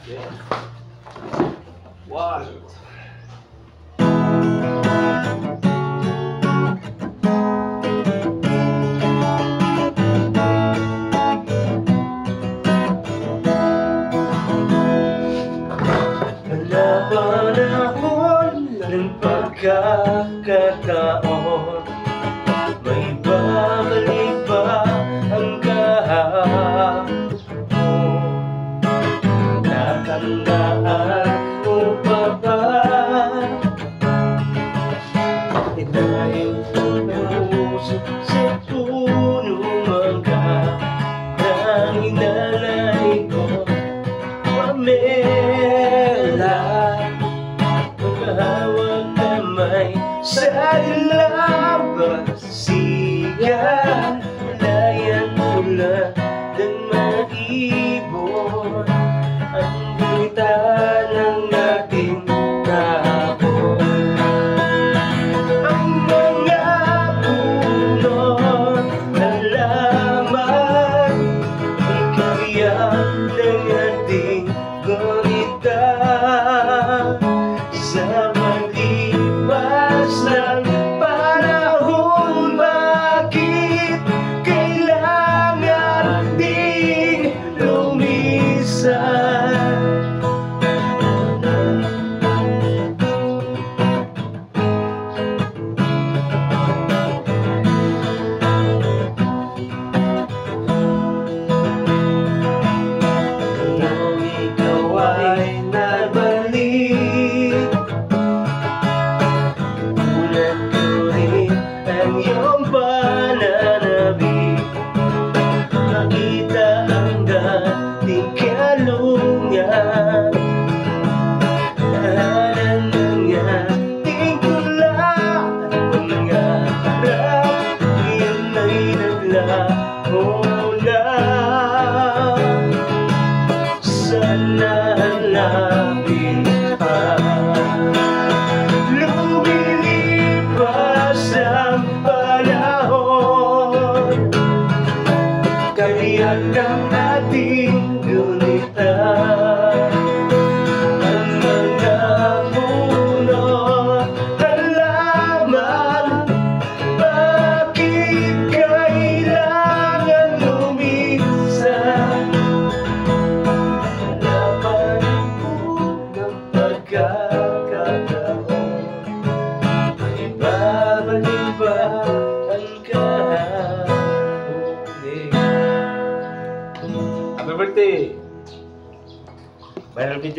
Yeah. One. Panahon ng pagkakataon, may babalik ba ang kahapon? Natandaan mo pa ba? Dahil nausap sa punong mangga nang hinalay ko pamela, magkahawag kamay sa labasigan, layan tulad ng mga ibon, ang gunita ng ating kahapon. Ang mga puno na laman, ang kahiyan ng ating gunita, sa malipas ng panahon, bakit kailangan ding lumisan? Kung ikaw ay nabalik, tulad ko rin ang iyong pananabik, makita ang dating kalungan, tahanan ng ating tula, pangarap, iyon ay naglaho na. Sana hanapin pa, lumilipas ang panahon, kahiyan ng ating gunita, ang mga puno na laman, bakit kailangan lumisan? Ibabalik ba ang kahapon? Happy birthday! Viral video.